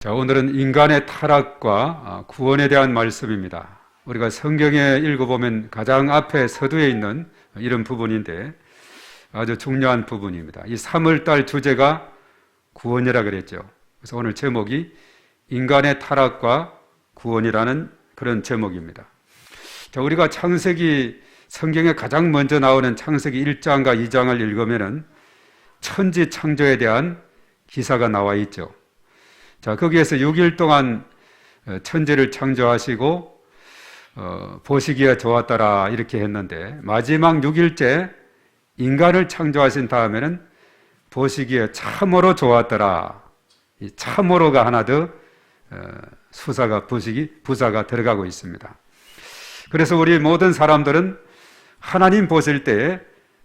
자, 오늘은 인간의 타락과 구원에 대한 말씀입니다. 우리가 성경에 읽어보면 가장 앞에 서두에 있는 이런 부분인데 아주 중요한 부분입니다. 이 3월달 주제가 구원이라 그랬죠. 그래서 오늘 제목이 인간의 타락과 구원이라는 그런 제목입니다. 자, 우리가 창세기 성경에 가장 먼저 나오는 창세기 1장과 2장을 읽으면은 천지 창조에 대한 기사가 나와 있죠. 자, 거기에서 6일 동안 천지를 창조하시고 보시기에 좋았더라 이렇게 했는데 마지막 6일째 인간을 창조하신 다음에는 보시기에 참으로 좋았더라. 이 참으로가 하나 더 수사가 부사가 들어가고 있습니다. 그래서 우리 모든 사람들은 하나님 보실 때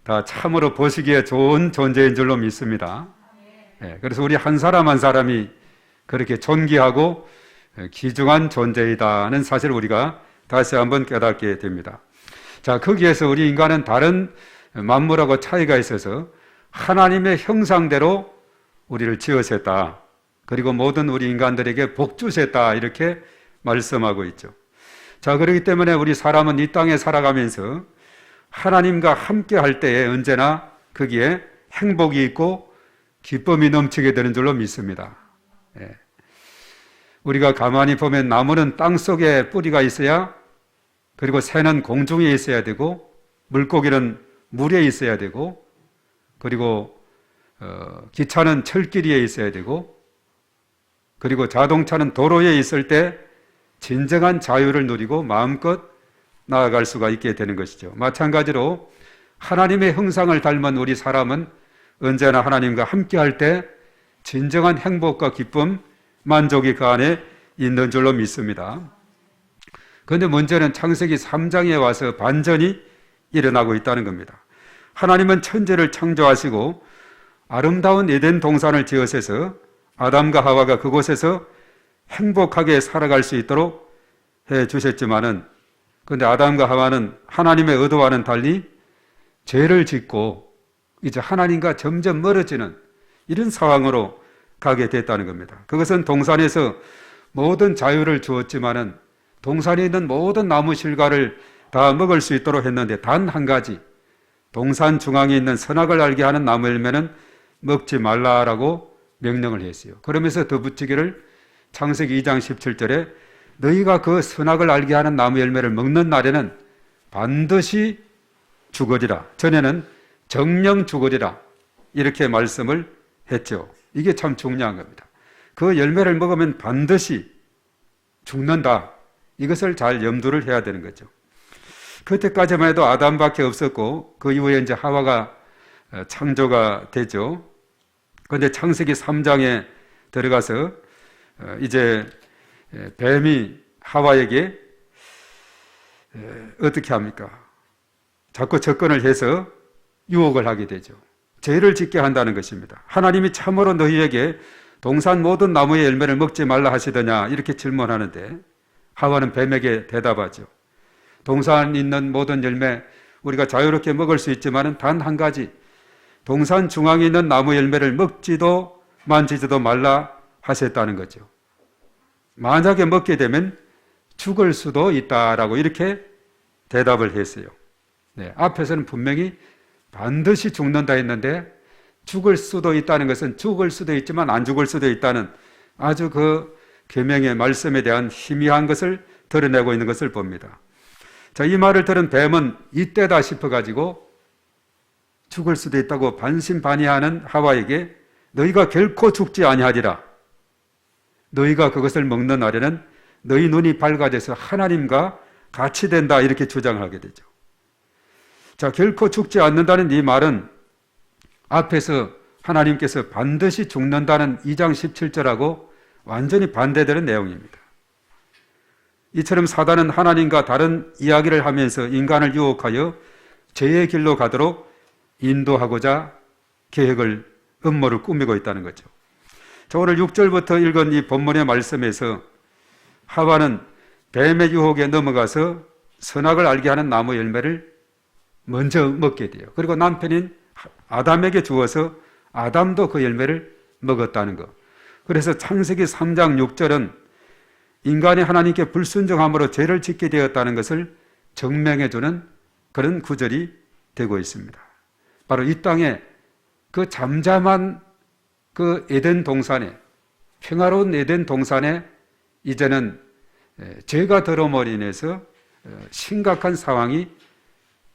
다 참으로 보시기에 좋은 존재인 줄로 믿습니다. 그래서 우리 한 사람 한 사람이 그렇게 존귀하고 귀중한 존재이다는 사실을 우리가 다시 한번 깨닫게 됩니다. 자, 거기에서 우리 인간은 다른 만물하고 차이가 있어서 하나님의 형상대로 우리를 지으셨다. 그리고 모든 우리 인간들에게 복 주셨다. 이렇게 말씀하고 있죠. 자, 그렇기 때문에 우리 사람은 이 땅에 살아가면서 하나님과 함께 할 때에 언제나 거기에 행복이 있고 기쁨이 넘치게 되는 줄로 믿습니다. 우리가 가만히 보면 나무는 땅 속에 뿌리가 있어야, 그리고 새는 공중에 있어야 되고, 물고기는 물에 있어야 되고, 그리고 기차는 철길에 있어야 되고, 그리고 자동차는 도로에 있을 때 진정한 자유를 누리고 마음껏 나아갈 수가 있게 되는 것이죠. 마찬가지로 하나님의 형상을 닮은 우리 사람은 언제나 하나님과 함께 할 때 진정한 행복과 기쁨, 만족이 그 안에 있는 줄로 믿습니다. 그런데 문제는 창세기 3장에 와서 반전이 일어나고 있다는 겁니다. 하나님은 천지를 창조하시고 아름다운 에덴 동산을 지으셔서 아담과 하와가 그곳에서 행복하게 살아갈 수 있도록 해 주셨지만은, 그런데 아담과 하와는 하나님의 의도와는 달리 죄를 짓고 이제 하나님과 점점 멀어지는 이런 상황으로 가게 됐다는 겁니다. 그것은 동산에서 모든 자유를 주었지만은 동산에 있는 모든 나무 실과를 다 먹을 수 있도록 했는데 단 한 가지, 동산 중앙에 있는 선악을 알게 하는 나무 열매는 먹지 말라라고 명령을 했어요. 그러면서 덧붙이기를 창세기 2장 17절에 너희가 그 선악을 알게 하는 나무 열매를 먹는 날에는 반드시 죽으리라. 전에는 정령 죽으리라. 이렇게 말씀을 했죠. 이게 참 중요한 겁니다. 그 열매를 먹으면 반드시 죽는다. 이것을 잘 염두를 해야 되는 거죠. 그때까지만 해도 아담밖에 없었고 그 이후에 이제 하와가 창조가 되죠. 그런데 창세기 3장에 들어가서 이제 뱀이 하와에게 어떻게 합니까? 자꾸 접근을 해서 유혹을 하게 되죠. 죄를 짓게 한다는 것입니다. 하나님이 참으로 너희에게 동산 모든 나무의 열매를 먹지 말라 하시더냐 이렇게 질문하는데 하와는 뱀에게 대답하죠. 동산 있는 모든 열매 우리가 자유롭게 먹을 수 있지만 단 한 가지, 동산 중앙에 있는 나무 열매를 먹지도 만지지도 말라 하셨다는 거죠. 만약에 먹게 되면 죽을 수도 있다라고 이렇게 대답을 했어요. 앞에서는 분명히 반드시 죽는다 했는데 죽을 수도 있다는 것은 죽을 수도 있지만 안 죽을 수도 있다는 아주 그 계명의 말씀에 대한 희미한 것을 드러내고 있는 것을 봅니다. 자, 이 말을 들은 뱀은 이때다 싶어가지고 죽을 수도 있다고 반신반의하는 하와에게 너희가 결코 죽지 아니하리라. 너희가 그것을 먹는 날에는 너희 눈이 밝아져서 하나님과 같이 된다 이렇게 주장하게 되죠. 자, 결코 죽지 않는다는 이 말은 앞에서 하나님께서 반드시 죽는다는 2장 17절하고 완전히 반대되는 내용입니다. 이처럼 사단은 하나님과 다른 이야기를 하면서 인간을 유혹하여 죄의 길로 가도록 인도하고자 음모를 꾸미고 있다는 거죠. 자, 오늘 6절부터 읽은 이 본문의 말씀에서 하와는 뱀의 유혹에 넘어가서 선악을 알게 하는 나무 열매를 먼저 먹게 돼요. 그리고 남편인 아담에게 주어서 아담도 그 열매를 먹었다는 것. 그래서 창세기 3장 6절은 인간이 하나님께 불순종함으로 죄를 짓게 되었다는 것을 증명해주는 그런 구절이 되고 있습니다. 바로 이 땅에 그 잠잠한 그 에덴 동산에, 평화로운 에덴 동산에 이제는 죄가 들어옴으로 인해서 심각한 상황이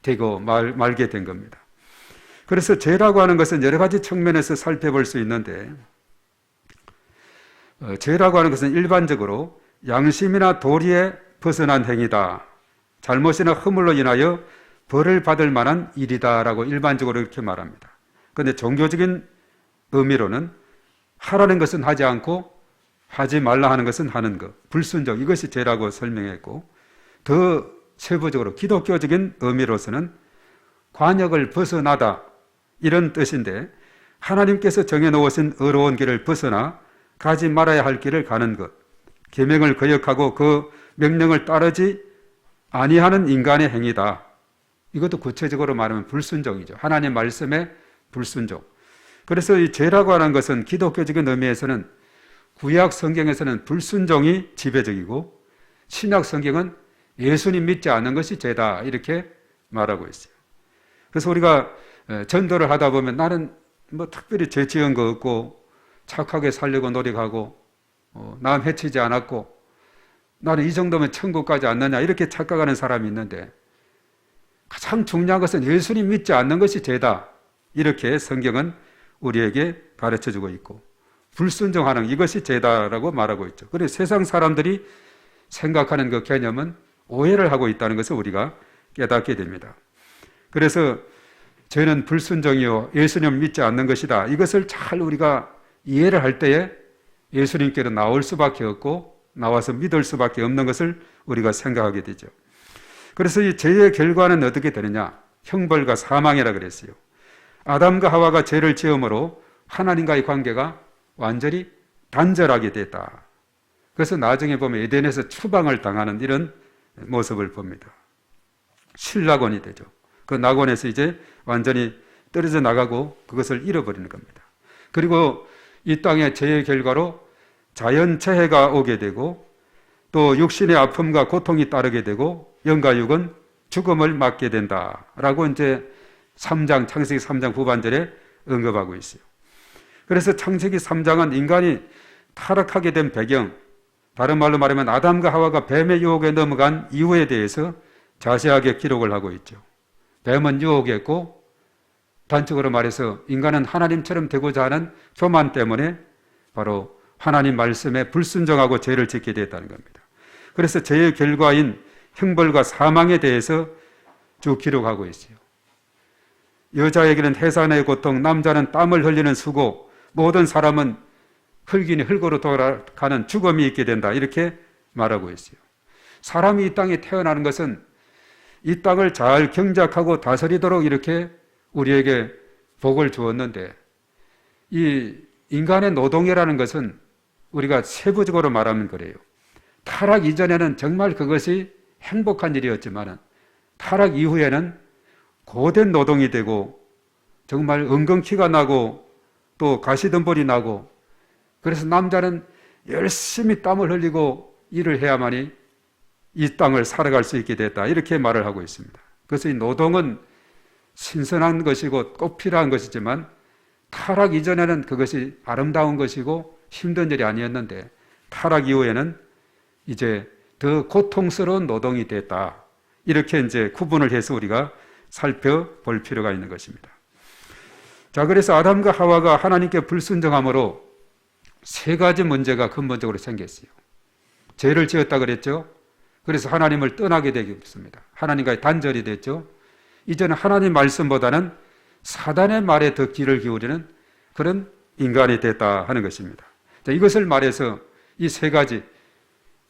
되고 말게 된 겁니다. 그래서 죄라고 하는 것은 여러 가지 측면에서 살펴볼 수 있는데, 죄라고 하는 것은 일반적으로 양심이나 도리에 벗어난 행위다, 잘못이나 허물로 인하여 벌을 받을 만한 일이다라고 일반적으로 이렇게 말합니다. 그런데 종교적인 의미로는 하라는 것은 하지 않고 하지 말라 하는 것은 하는 것, 불순종, 이것이 죄라고 설명했고, 더 세부적으로 기독교적인 의미로서는 관역을 벗어나다, 이런 뜻인데, 하나님께서 정해놓으신 의로운 길을 벗어나 가지 말아야 할 길을 가는 것, 계명을 거역하고 그 명령을 따르지 아니하는 인간의 행위다. 이것도 구체적으로 말하면 불순종이죠. 하나님 말씀에 불순종. 그래서 이 죄라고 하는 것은 기독교적인 의미에서는 구약 성경에서는 불순종이 지배적이고, 신약 성경은 예수님 믿지 않는 것이 죄다, 이렇게 말하고 있어요. 그래서 우리가 전도를 하다 보면 나는 뭐 특별히 죄 지은 거 없고 착하게 살려고 노력하고 남 해치지 않았고 나는 이 정도면 천국 가지 않느냐, 이렇게 착각하는 사람이 있는데, 가장 중요한 것은 예수님 믿지 않는 것이 죄다, 이렇게 성경은 우리에게 가르쳐주고 있고, 불순종하는 이것이 죄다라고 말하고 있죠. 그래서 세상 사람들이 생각하는 그 개념은 오해를 하고 있다는 것을 우리가 깨닫게 됩니다. 그래서 죄는 불순종이요 예수님 믿지 않는 것이다, 이것을 잘 우리가 이해를 할 때에 예수님께로 나올 수밖에 없고 나와서 믿을 수밖에 없는 것을 우리가 생각하게 되죠. 그래서 이 죄의 결과는 어떻게 되느냐? 형벌과 사망이라 그랬어요. 아담과 하와가 죄를 지음으로 하나님과의 관계가 완전히 단절하게 됐다. 그래서 나중에 보면 에덴에서 추방을 당하는 이런 모습을 봅니다. 실낙원이 되죠. 그 낙원에서 이제 완전히 떨어져 나가고 그것을 잃어버리는 겁니다. 그리고 이 땅의 죄의 결과로 자연재해가 오게 되고, 또 육신의 아픔과 고통이 따르게 되고, 영과 육은 죽음을 맞게 된다라고 이제 창세기 3장 후반절에 언급하고 있어요. 그래서 창세기 3장은 인간이 타락하게 된 배경, 다른 말로 말하면 아담과 하와가 뱀의 유혹에 넘어간 이유에 대해서 자세하게 기록을 하고 있죠. 뱀은 유혹했고, 단적으로 말해서 인간은 하나님처럼 되고자 하는 교만 때문에 바로 하나님 말씀에 불순종하고 죄를 짓게 됐다는 겁니다. 그래서 죄의 결과인 형벌과 사망에 대해서 쭉 기록하고 있어요. 여자에게는 해산의 고통, 남자는 땀을 흘리는 수고, 모든 사람은 흙이니 흙으로 돌아가는 죽음이 있게 된다, 이렇게 말하고 있어요. 사람이 이 땅에 태어나는 것은 이 땅을 잘 경작하고 다스리도록 이렇게 우리에게 복을 주었는데, 이 인간의 노동이라는 것은 우리가 세부적으로 말하면 그래요. 타락 이전에는 정말 그것이 행복한 일이었지만 타락 이후에는 고된 노동이 되고 정말 은근키가 나고 또 가시덤불이 나고, 그래서 남자는 열심히 땀을 흘리고 일을 해야만이 이 땅을 살아갈 수 있게 됐다, 이렇게 말을 하고 있습니다. 그래서 이 노동은 신선한 것이고 꼭 필요한 것이지만 타락 이전에는 그것이 아름다운 것이고 힘든 일이 아니었는데, 타락 이후에는 이제 더 고통스러운 노동이 됐다, 이렇게 이제 구분을 해서 우리가 살펴볼 필요가 있는 것입니다. 자, 그래서 아담과 하와가 하나님께 불순종함으로 세 가지 문제가 근본적으로 생겼어요. 죄를 지었다 그랬죠. 그래서 하나님을 떠나게 되겠습니다. 하나님과의 단절이 됐죠. 이제는 하나님 말씀보다는 사단의 말에 더 귀를 기울이는 그런 인간이 됐다 하는 것입니다. 자, 이것을 말해서 이 세 가지,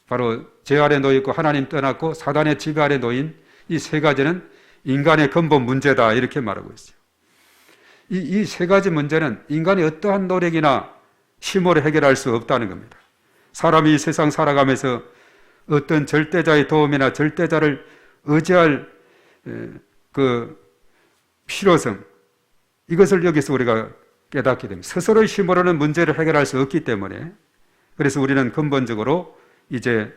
바로 죄 아래 놓였고 하나님 떠났고 사단의 지배 아래 놓인 이 세 가지는 인간의 근본 문제다, 이렇게 말하고 있어요. 이 세 가지 문제는 인간이 어떠한 노력이나 힘으로 해결할 수 없다는 겁니다. 사람이 이 세상 살아가면서 어떤 절대자의 도움이나 절대자를 의지할 그 필요성, 이것을 여기서 우리가 깨닫게 됩니다. 스스로의 힘으로는 문제를 해결할 수 없기 때문에, 그래서 우리는 근본적으로 이제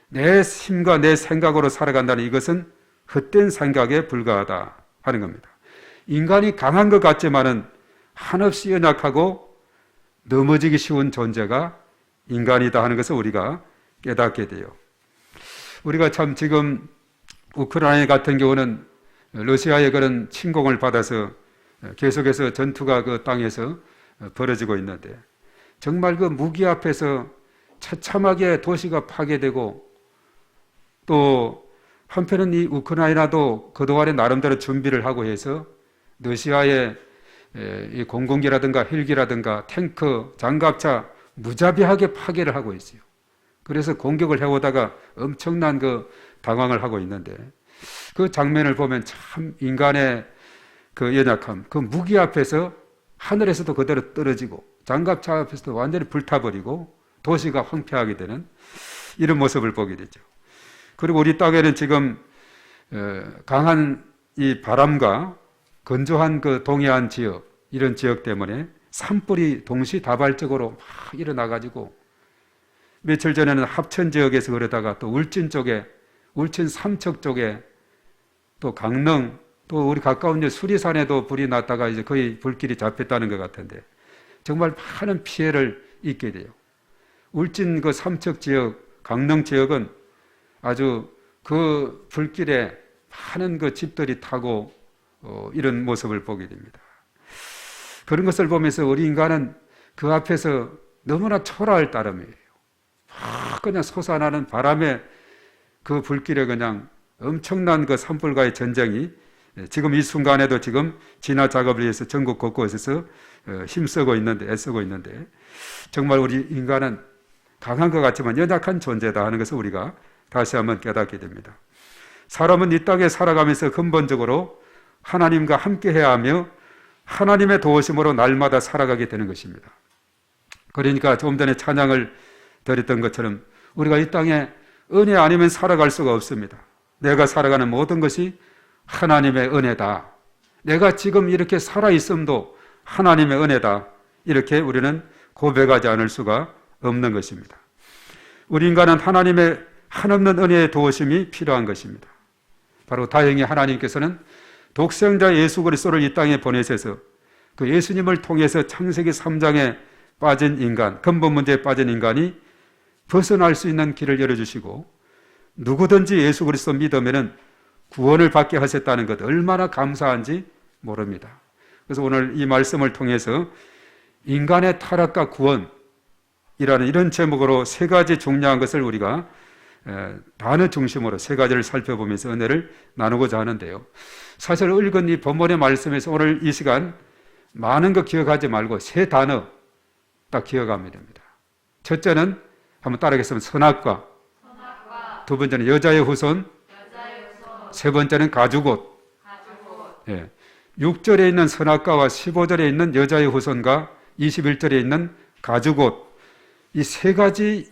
내 힘과 내 생각으로 살아간다는 이것은 헛된 생각에 불과하다 하는 겁니다. 인간이 강한 것 같지만은 한없이 연약하고 넘어지기 쉬운 존재가 인간이다 하는 것을 우리가 깨닫게 돼요. 우리가 참 지금 우크라이나 같은 경우는 러시아의 그런 침공을 받아서 계속해서 전투가 그 땅에서 벌어지고 있는데, 정말 그 무기 앞에서 처참하게 도시가 파괴되고, 또 한편은 이 우크라이나도 그동안에 나름대로 준비를 하고 해서 러시아의 이 공군기라든가 헬기라든가 탱크, 장갑차 무자비하게 파괴를 하고 있어요. 그래서 공격을 해오다가 엄청난 그 당황을 하고 있는데, 그 장면을 보면 참 인간의 그 연약함, 그 무기 앞에서 하늘에서도 그대로 떨어지고 장갑차 앞에서도 완전히 불타버리고 도시가 황폐하게 되는 이런 모습을 보게 되죠. 그리고 우리 땅에는 지금 강한 이 바람과 건조한 그 동해안 지역, 이런 지역 때문에 산불이 동시다발적으로 막 일어나가지고, 며칠 전에는 합천 지역에서 그러다가 또 울진 쪽에, 울진 삼척 쪽에, 또 강릉, 또 우리 가까운 수리산에도 불이 났다가 이제 거의 불길이 잡혔다는 것 같은데, 정말 많은 피해를 입게 돼요. 울진 그 삼척 지역, 강릉 지역은 아주 그 불길에 많은 그 집들이 타고 이런 모습을 보게 됩니다. 그런 것을 보면서 우리 인간은 그 앞에서 너무나 초라할 따름이에요. 그냥 솟아나는 바람에 그 불길에 그냥 엄청난 그 산불과의 전쟁이 지금 이 순간에도 지금 진화 작업을 위해서 전국 곳곳에서 힘쓰고 있는데, 애쓰고 있는데, 정말 우리 인간은 강한 것 같지만 연약한 존재다 하는 것을 우리가 다시 한번 깨닫게 됩니다. 사람은 이 땅에 살아가면서 근본적으로 하나님과 함께 해야 하며 하나님의 도우심으로 날마다 살아가게 되는 것입니다. 그러니까 조금 전에 찬양을 드렸던 것처럼 우리가 이 땅에 은혜 아니면 살아갈 수가 없습니다. 내가 살아가는 모든 것이 하나님의 은혜다. 내가 지금 이렇게 살아있음도 하나님의 은혜다. 이렇게 우리는 고백하지 않을 수가 없는 것입니다. 우리 인간은 하나님의 한없는 은혜의 도우심이 필요한 것입니다. 바로 다행히 하나님께서는 독생자 예수 그리스도를 이 땅에 보내셔서 그 예수님을 통해서 창세기 3장에 빠진 인간, 근본 문제에 빠진 인간이 벗어날 수 있는 길을 열어주시고, 누구든지 예수 그리스도 믿으면은 구원을 받게 하셨다는 것, 얼마나 감사한지 모릅니다. 그래서 오늘 이 말씀을 통해서 인간의 타락과 구원이라는 이런 제목으로 세 가지 중요한 것을 우리가 단어 중심으로 세 가지를 살펴보면서 은혜를 나누고자 하는데요. 사실 읽은 이 본문의 말씀에서 오늘 이 시간 많은 거 기억하지 말고 세 단어 딱 기억하면 됩니다. 첫째는 한번 따라하겠습니다. 선악과. 두 번째는 여자의 후손. 세 번째는 가죽옷. 예. 6절에 있는 선악과와 15절에 있는 여자의 후손과 21절에 있는 가죽옷, 이 세 가지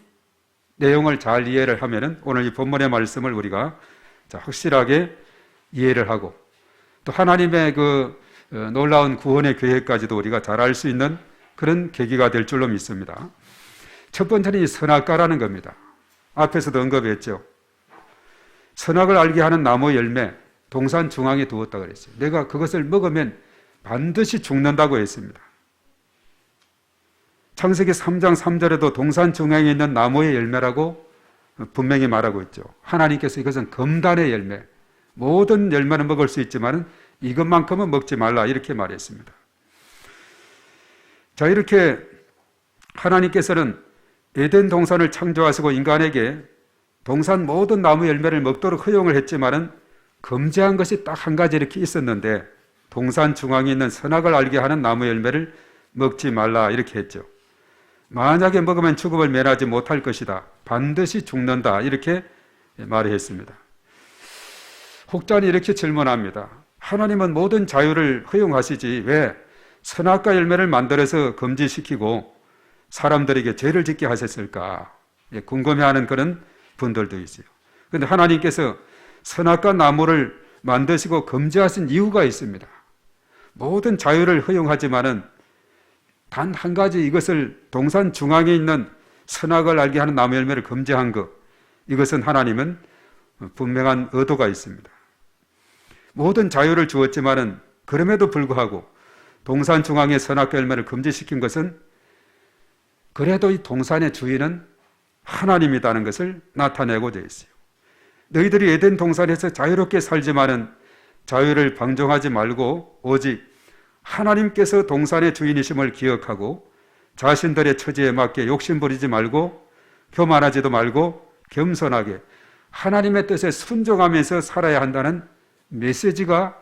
내용을 잘 이해를 하면은 오늘 이 본문의 말씀을 우리가 확실하게 이해를 하고, 또 하나님의 그 놀라운 구원의 계획까지도 우리가 잘 알 수 있는 그런 계기가 될 줄로 믿습니다. 첫 번째는 이 선악과라는 겁니다. 앞에서도 언급했죠. 선악을 알게 하는 나무 열매, 동산 중앙에 두었다 그랬어요. 내가 그것을 먹으면 반드시 죽는다고 했습니다. 창세기 3장 3절에도 동산 중앙에 있는 나무의 열매라고 분명히 말하고 있죠. 하나님께서 이것은 금단의 열매, 모든 열매는 먹을 수 있지만 이것만큼은 먹지 말라, 이렇게 말했습니다. 자, 이렇게 하나님께서는 에덴 동산을 창조하시고 인간에게 동산 모든 나무 열매를 먹도록 허용을 했지만은 금지한 것이 딱 한 가지 이렇게 있었는데, 동산 중앙에 있는 선악을 알게 하는 나무 열매를 먹지 말라, 이렇게 했죠. 만약에 먹으면 죽음을 면하지 못할 것이다, 반드시 죽는다, 이렇게 말했습니다. 혹자는 이렇게 질문합니다. 하나님은 모든 자유를 허용하시지 왜 선악과 열매를 만들어서 금지시키고 사람들에게 죄를 짓게 하셨을까? 궁금해하는 그런 분들도 있어요. 그런데 하나님께서 선악과 나무를 만드시고 금지하신 이유가 있습니다. 모든 자유를 허용하지만은 단 한 가지 이것을 동산 중앙에 있는 선악을 알게 하는 나무 열매를 금지한 것, 이것은 하나님은 분명한 의도가 있습니다. 모든 자유를 주었지만은 그럼에도 불구하고 동산 중앙의 선악 열매를 금지시킨 것은 그래도 이 동산의 주인은 하나님이라는 것을 나타내고자 했어요. 너희들이 에덴 동산에서 자유롭게 살지만은 자유를 방종하지 말고 오직 하나님께서 동산의 주인이심을 기억하고 자신들의 처지에 맞게 욕심부리지 말고 교만하지도 말고 겸손하게 하나님의 뜻에 순종하면서 살아야 한다는 메시지가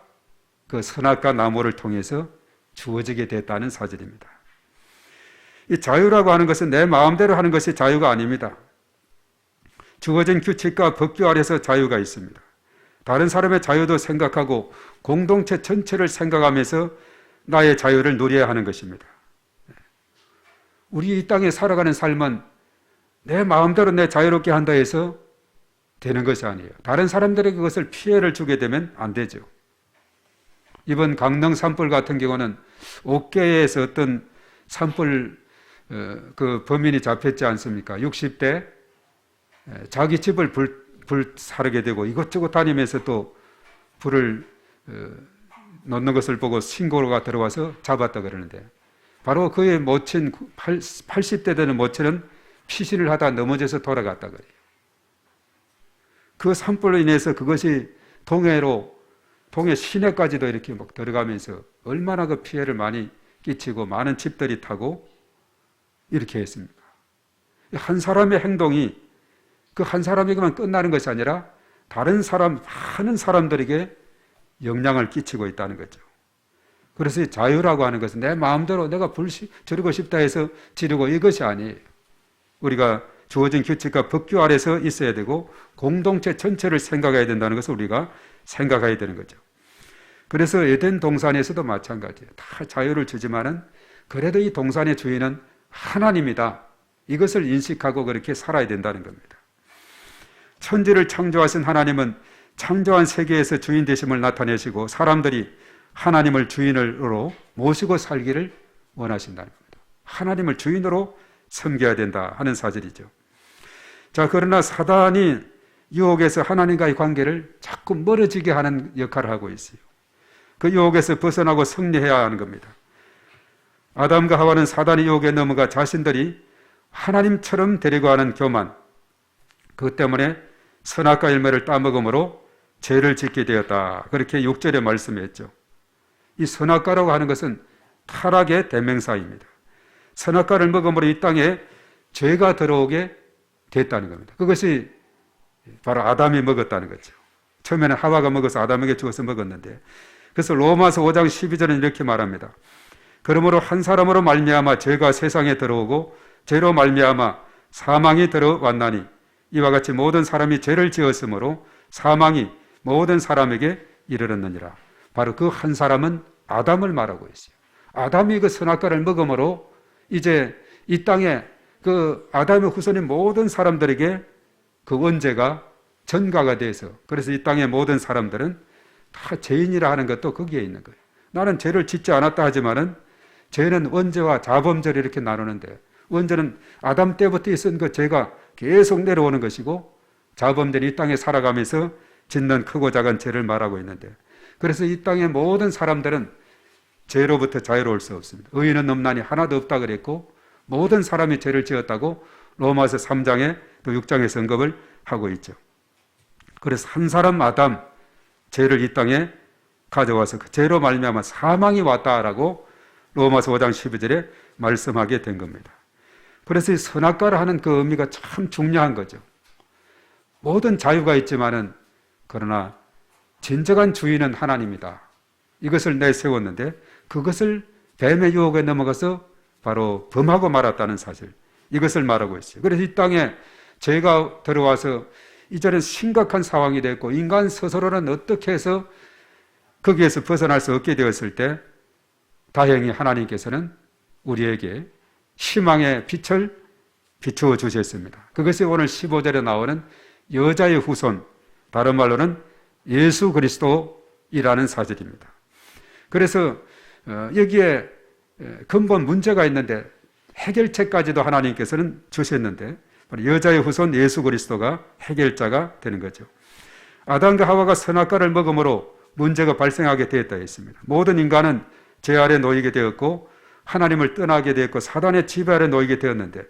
그 선악과 나무를 통해서 주어지게 됐다는 사실입니다. 이 자유라고 하는 것은 내 마음대로 하는 것이 자유가 아닙니다. 주어진 규칙과 법규 아래서 자유가 있습니다. 다른 사람의 자유도 생각하고 공동체 전체를 생각하면서 나의 자유를 누려야 하는 것입니다. 우리 이 땅에 살아가는 삶은 내 마음대로 내 자유롭게 한다 해서 되는 것이 아니에요. 다른 사람들에게 그것을 피해를 주게 되면 안 되죠. 이번 강릉 산불 같은 경우는 옥계에서 어떤 산불 그 범인이 잡혔지 않습니까? 60대 자기 집을 불사르게 되고 이것저것 다니면서 또 불을 놓는 것을 보고 신고가 들어와서 잡았다 그러는데, 바로 그의 모친 80대 되는 모친은 피신을 하다 넘어져서 돌아갔다 그래요. 그 산불로 인해서 그것이 동해 시내까지도 이렇게 막 들어가면서 얼마나 그 피해를 많이 끼치고 많은 집들이 타고 이렇게 했습니다. 한 사람의 행동이 그 한 사람에게만 끝나는 것이 아니라 다른 사람, 많은 사람들에게 영향을 끼치고 있다는 거죠. 그래서 자유라고 하는 것은 내 마음대로 내가 불 지르고 싶다 해서 지르고 이것이 아니에요. 우리가 주어진 규칙과 법규 아래서 있어야 되고 공동체 전체를 생각해야 된다는 것을 우리가 생각해야 되는 거죠. 그래서 에덴 동산에서도 마찬가지예요. 다 자유를 주지만은 그래도 이 동산의 주인은 하나님이다. 이것을 인식하고 그렇게 살아야 된다는 겁니다. 천지를 창조하신 하나님은 창조한 세계에서 주인 되심을 나타내시고 사람들이 하나님을 주인으로 모시고 살기를 원하신다는 겁니다. 하나님을 주인으로 섬겨야 된다 하는 사실이죠. 자, 그러나 사단이 유혹에서 하나님과의 관계를 자꾸 멀어지게 하는 역할을 하고 있어요. 그 유혹에서 벗어나고 승리해야 하는 겁니다. 아담과 하와는 사단의 유혹에 넘어가 자신들이 하나님처럼 되려고 하는 교만, 그것 때문에 선악과 열매를 따먹음으로 죄를 짓게 되었다. 그렇게 6절에 말씀했죠. 이 선악과라고 하는 것은 타락의 대명사입니다. 선악과를 먹음으로 이 땅에 죄가 들어오게 됐다는 겁니다. 그것이 바로 아담이 먹었다는 거죠. 처음에는 하와가 먹어서 아담에게 주어서 먹었는데, 그래서 로마서 5장 12절은 이렇게 말합니다. 그러므로 한 사람으로 말미암아 죄가 세상에 들어오고 죄로 말미암아 사망이 들어왔나니 이와 같이 모든 사람이 죄를 지었으므로 사망이 모든 사람에게 이르렀느니라. 바로 그 한 사람은 아담을 말하고 있어요. 아담이 그 선악과를 먹음으로 이제 이 땅에 그 아담의 후손인 모든 사람들에게 그 원죄가 전가가 돼서, 그래서 이 땅의 모든 사람들은 다 죄인이라 하는 것도 거기에 있는 거예요. 나는 죄를 짓지 않았다 하지만은 죄는 원죄와 자범죄를 이렇게 나누는데, 원죄는 아담 때부터 있었던 그 죄가 계속 내려오는 것이고, 자범죄는 이 땅에 살아가면서 짓는 크고 작은 죄를 말하고 있는데, 그래서 이 땅의 모든 사람들은 죄로부터 자유로울 수 없습니다. 의인은 없나니 하나도 없다 그랬고, 모든 사람이 죄를 지었다고 로마서 3장에 또 6장에 언급을 하고 있죠. 그래서 한 사람 아담 죄를 이 땅에 가져와서 그 죄로 말미암아 사망이 왔다라고 로마서 5장 12절에 말씀하게 된 겁니다. 그래서 이 선악과를 하는 그 의미가 참 중요한 거죠. 모든 자유가 있지만은 그러나 진정한 주인은 하나님이다. 이것을 내세웠는데 그것을 뱀의 유혹에 넘어가서 바로 범하고 말았다는 사실, 이것을 말하고 있어요. 그래서 이 땅에 죄가 들어와서 이제는 심각한 상황이 됐고, 인간 스스로는 어떻게 해서 거기에서 벗어날 수 없게 되었을 때 다행히 하나님께서는 우리에게 희망의 빛을 비추어 주셨습니다. 그것이 오늘 15절에 나오는 여자의 후손, 다른 말로는 예수 그리스도이라는 사실입니다. 그래서 여기에 근본 문제가 있는데 해결책까지도 하나님께서는 주셨는데 바로 여자의 후손 예수 그리스도가 해결자가 되는 거죠. 아담과 하와가 선악과를 먹음으로 문제가 발생하게 되었다 했습니다. 모든 인간은 죄 아래 놓이게 되었고 하나님을 떠나게 되었고 사단의 지배 아래 놓이게 되었는데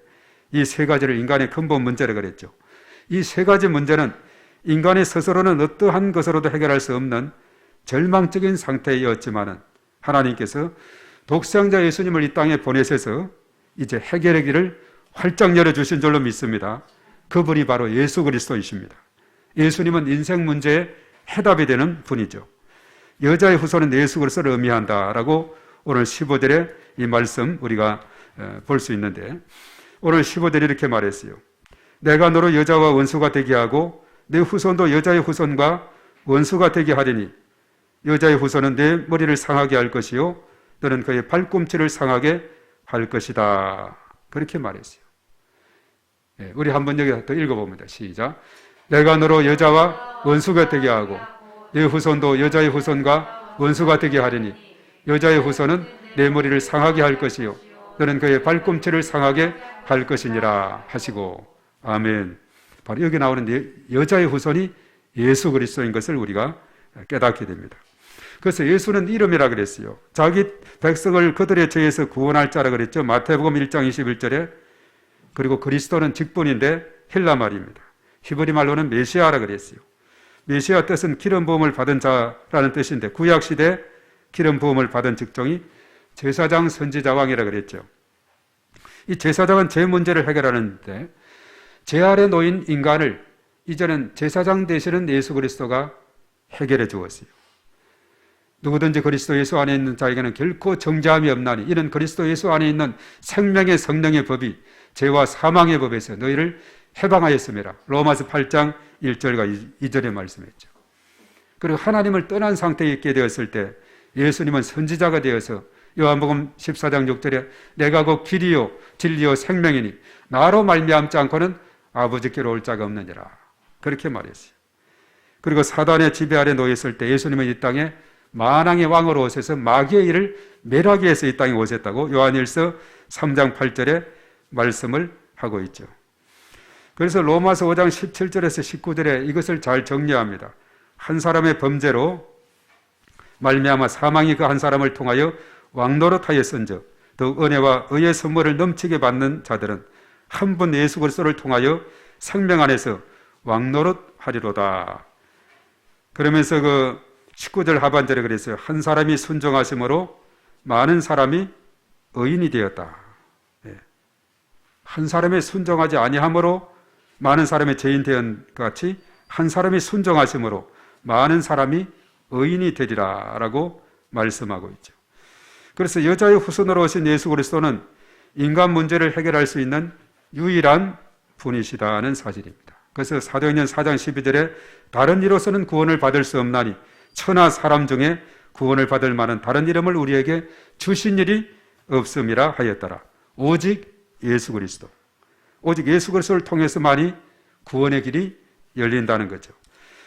이 세 가지를 인간의 근본 문제라 그랬죠. 이 세 가지 문제는 인간의 스스로는 어떠한 것으로도 해결할 수 없는 절망적인 상태였지만은 하나님께서 독생자 예수님을 이 땅에 보내셔서 이제 해결의 길을 활짝 열어주신 줄로 믿습니다. 그분이 바로 예수 그리스도이십니다. 예수님은 인생 문제의 해답이 되는 분이죠. 여자의 후손은 예수 그리스도를 의미한다라고 오늘 15절에 이 말씀 우리가 볼 수 있는데 오늘 15절에 이렇게 말했어요. 내가 너로 여자와 원수가 되게 하고 내 후손도 여자의 후손과 원수가 되게 하리니 여자의 후손은 내 머리를 상하게 할 것이요 너는 그의 발꿈치를 상하게 할 것이다. 그렇게 말했어요. 우리 한번 여기 더 읽어봅니다. 시작. 내가 너로 여자와 원수가 되게 하고 내 후손도 여자의 후손과 원수가 되게 하리니 여자의 후손은 내 머리를 상하게 할 것이요 너는 그의 발꿈치를 상하게 할 것이니라 하시고 아멘. 바로 여기 나오는 여자의 후손이 예수 그리스도인 것을 우리가 깨닫게 됩니다. 그래서 예수는 이름이라 그랬어요. 자기 백성을 그들의 죄에서 구원할 자라 그랬죠. 마태복음 1장 21절에. 그리고 그리스도는 직분인데 헬라 말입니다. 히브리 말로는 메시아라 그랬어요. 메시아 뜻은 기름 부음을 받은 자라는 뜻인데 구약 시대 기름 부음을 받은 직종이 제사장 선지자 왕이라 그랬죠. 이 제사장은 죄 문제를 해결하는데 죄 아래 놓인 인간을 이제는 제사장 되시는 예수 그리스도가 해결해 주었어요. 누구든지 그리스도 예수 안에 있는 자에게는 결코 정죄함이 없나니 이는 그리스도 예수 안에 있는 생명의 성령의 법이 죄와 사망의 법에서 너희를 해방하였음이라. 로마서 8장 1절과 2절에 말씀했죠. 그리고 하나님을 떠난 상태에 있게 되었을 때 예수님은 선지자가 되어서 요한복음 14장 6절에 내가 곧 길이요 진리요 생명이니 나로 말미암지 않고는 아버지께로 올 자가 없느니라. 그렇게 말했어요. 그리고 사단의 지배 아래 놓였을 때 예수님은 이 땅에 만왕의 왕으로 오셔서 마귀의 일을 멸하기 위해서 이 땅에 오셨다고 요한일서 3장 8절에 말씀을 하고 있죠. 그래서 로마서 5장 17절에서 19절에 이것을 잘 정리합니다. 한 사람의 범죄로 말미암아 사망이 그 한 사람을 통하여 왕노릇하였은즉 더욱 은혜와 의의 선물을 넘치게 받는 자들은 한 분 예수 그리스도를 통하여 생명 안에서 왕노릇하리로다. 그러면서 그 19절 하반절에 그랬어요. 한 사람이 순종하심으로 많은 사람이 의인이 되었다. 한 사람이 순종하지 아니함으로 많은 사람이 죄인 되은 것 같이 한 사람이 순종하심으로 많은 사람이 의인이 되리라 라고 말씀하고 있죠. 그래서 여자의 후손으로 오신 예수 그리스도는 인간 문제를 해결할 수 있는 유일한 분이시다는 사실입니다. 그래서 사도행전 4장 12절에 다른 이로서는 구원을 받을 수 없나니 천하 사람 중에 구원을 받을 만한 다른 이름을 우리에게 주신 일이 없음이라 하였더라. 오직 예수 그리스도. 오직 예수 그리스도를 통해서만이 구원의 길이 열린다는 거죠.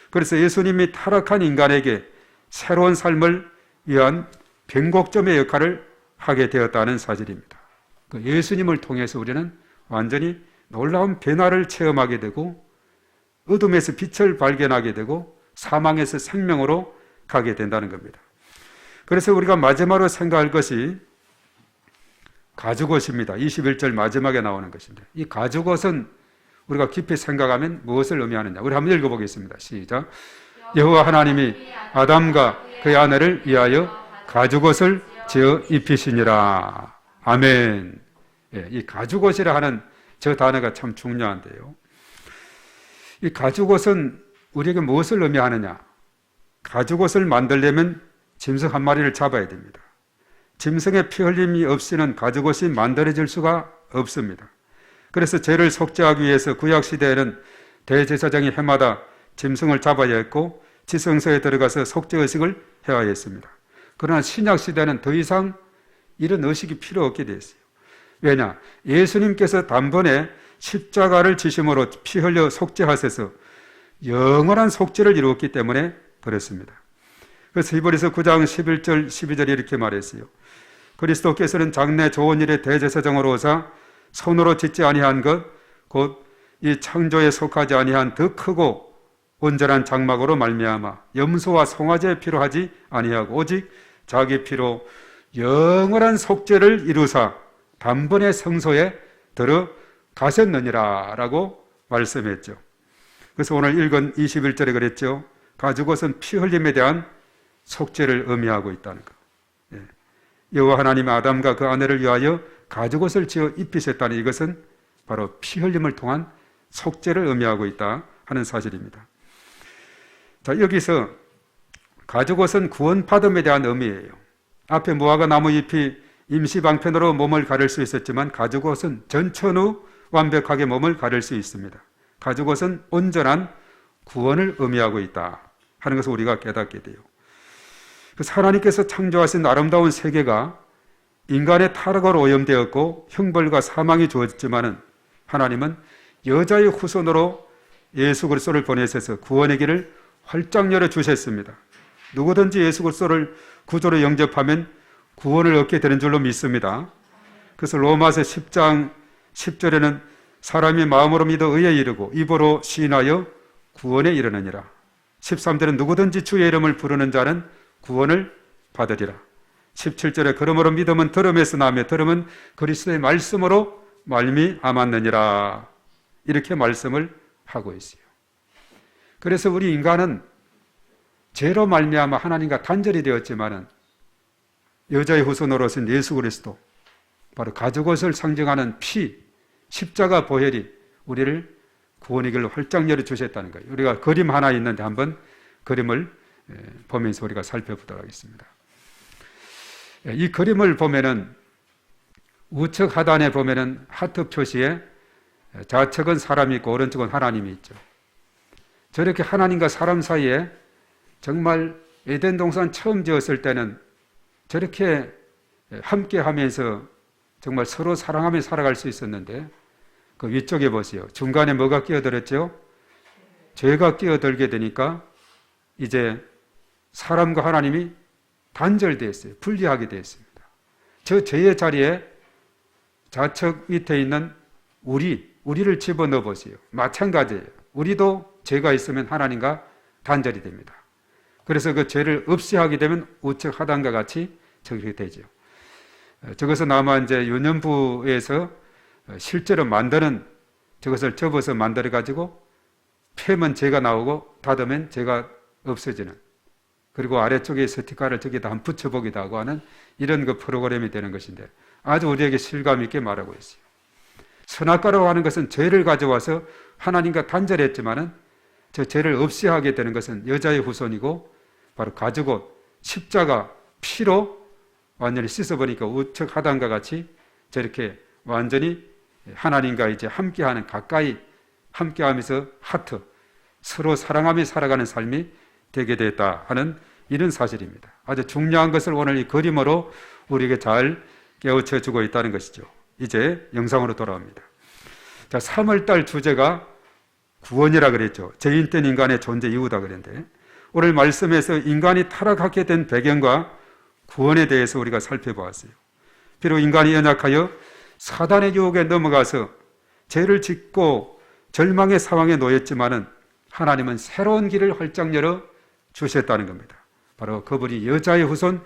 그래서 예수님이 타락한 인간에게 새로운 삶을 위한 변곡점의 역할을 하게 되었다는 사실입니다. 그 예수님을 통해서 우리는 완전히 놀라운 변화를 체험하게 되고 어둠에서 빛을 발견하게 되고 사망에서 생명으로 가게 된다는 겁니다. 그래서 우리가 마지막으로 생각할 것이 가죽옷입니다. 21절 마지막에 나오는 것입니다. 이 가죽옷은 우리가 깊이 생각하면 무엇을 의미하느냐. 우리 한번 읽어보겠습니다. 시작. 여호와 하나님이 아담과 그의 아내를 위하여 가죽옷을 지어 입히시니라. 아멘. 이 가죽옷이라 하는 저 단어가 참 중요한데요. 이 가죽옷은 우리에게 무엇을 의미하느냐. 가죽옷을 만들려면 짐승 한 마리를 잡아야 됩니다. 짐승의 피 흘림이 없이는 가죽옷이 만들어질 수가 없습니다. 그래서 죄를 속죄하기 위해서 구약시대에는 대제사장이 해마다 짐승을 잡아야 했고 지성소에 들어가서 속죄의식을 해야 했습니다. 그러나 신약시대는 더 이상 이런 의식이 필요 없게 됐어요. 왜냐? 예수님께서 단번에 십자가를 지심으로 피 흘려 속죄하셔서 영원한 속죄를 이루었기 때문에 그렇습니다. 그래서 히브리서 9장 11절 12절에 이렇게 말했어요. 그리스도께서는 장래 좋은 일의 대제사장으로 오사 손으로 짓지 아니한 것, 곧 이 창조에 속하지 아니한 더 크고 온전한 장막으로 말미암아 염소와 송아지의 피로 하지 아니하고 오직 자기 피로 영원한 속죄를 이루사 단번에 성소에 들어가셨느니라 라고 말씀했죠. 그래서 오늘 읽은 21절에 그랬죠. 가죽옷은 피 흘림에 대한 속죄를 의미하고 있다는 것. 여호와 하나님이 아담과 그 아내를 위하여 가죽옷을 지어 입히셨다는 이것은 바로 피 흘림을 통한 속죄를 의미하고 있다 하는 사실입니다. 자, 여기서 가죽옷은 구원받음에 대한 의미예요. 앞에 무화과 나무 잎이 임시 방편으로 몸을 가릴 수 있었지만 가죽옷은 전천후 완벽하게 몸을 가릴 수 있습니다. 가죽옷은 온전한 구원을 의미하고 있다 하는 것을 우리가 깨닫게 돼요. 그래서 하나님께서 창조하신 아름다운 세계가 인간의 타락으로 오염되었고 형벌과 사망이 주어졌지만은 하나님은 여자의 후손으로 예수 그리스도를 보내셔서 구원의 길을 활짝 열어 주셨습니다. 누구든지 예수 그리스도를 구주로 영접하면 구원을 얻게 되는 줄로 믿습니다. 그래서 로마서 10장 10절에는 사람이 마음으로 믿어 의에 이르고 입으로 시인하여 구원에 이르느니라. 13절은 누구든지 주의 이름을 부르는 자는 구원을 받으리라. 17절에 그러므로 믿음은 들음에서 나며 들음은 그리스도의 말씀으로 말미암았느니라. 이렇게 말씀을 하고 있어요. 그래서 우리 인간은 죄로 말미암아 하나님과 단절이 되었지만은 여자의 후손으로서는 예수 그리스도, 바로 가죽옷을 상징하는 피, 십자가 보혈이 우리를 구원의 길로 활짝 열어 주셨다는 거예요. 우리가 그림 하나 있는데 한번 그림을 보면서 우리가 살펴보도록 하겠습니다. 이 그림을 보면은 우측 하단에 보면은 하트 표시에 좌측은 사람이 있고 오른쪽은 하나님이 있죠. 저렇게 하나님과 사람 사이에 정말 에덴 동산 처음 지었을 때는 저렇게 함께 하면서 정말 서로 사랑하며 살아갈 수 있었는데 그 위쪽에 보세요. 중간에 뭐가 끼어들었죠? 죄가 끼어들게 되니까 이제 사람과 하나님이 단절되었어요. 분리하게 되었습니다. 저 죄의 자리에 좌측 밑에 있는 우리를 집어넣어 보세요. 마찬가지예요. 우리도 죄가 있으면 하나님과 단절이 됩니다. 그래서 그 죄를 없이 하게 되면 우측 하단과 같이 저렇게 되죠. 저것은 아마 이제 유년부에서 실제로 만드는 저것을 접어서 만들어 가지고 패면 죄가 나오고 닫으면 죄가 없어지는, 그리고 아래쪽에 스티커를 저기다 한번 붙여보기도 하고 하는 이런 그 프로그램이 되는 것인데 아주 우리에게 실감 있게 말하고 있어요. 선악과라고 하는 것은 죄를 가져와서 하나님과 단절했지만은 저 죄를 없이 하게 되는 것은 여자의 후손이고 바로 가죽옷, 십자가, 피로 완전히 씻어버리니까 우측 하단과 같이 저렇게 완전히 하나님과 이제 함께하는, 가까이 함께하면서 하트, 서로 사랑하며 살아가는 삶이 되게 됐다 하는 이런 사실입니다. 아주 중요한 것을 오늘 이 그림으로 우리에게 잘 깨우쳐 주고 있다는 것이죠. 이제 영상으로 돌아옵니다. 자, 3월달 주제가 구원이라 그랬죠. 죄인된 인간의 존재 이유다 그랬는데 오늘 말씀에서 인간이 타락하게 된 배경과 구원에 대해서 우리가 살펴보았어요. 비록 인간이 연약하여 사단의 유혹에 넘어가서 죄를 짓고 절망의 상황에 놓였지만은 하나님은 새로운 길을 활짝 열어 주셨다는 겁니다. 바로 그분이 여자의 후손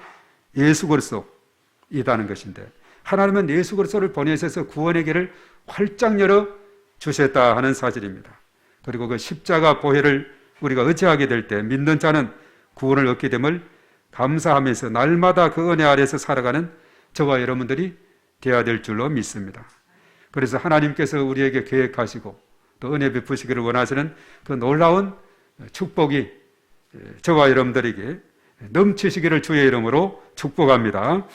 예수 그리스도이다는 것인데 하나님은 예수 그리스도를 보내셔서 구원의 길을 활짝 열어 주셨다 하는 사실입니다. 그리고 그 십자가 보혈을 우리가 의지하게 될 때 믿는 자는 구원을 얻게 됨을 감사하면서 날마다 그 은혜 아래에서 살아가는 저와 여러분들이 되어야 될 줄로 믿습니다. 그래서 하나님께서 우리에게 계획하시고 또 은혜 베푸시기를 원하시는 그 놀라운 축복이 저와 여러분들에게 넘치시기를 주의 이름으로 축복합니다.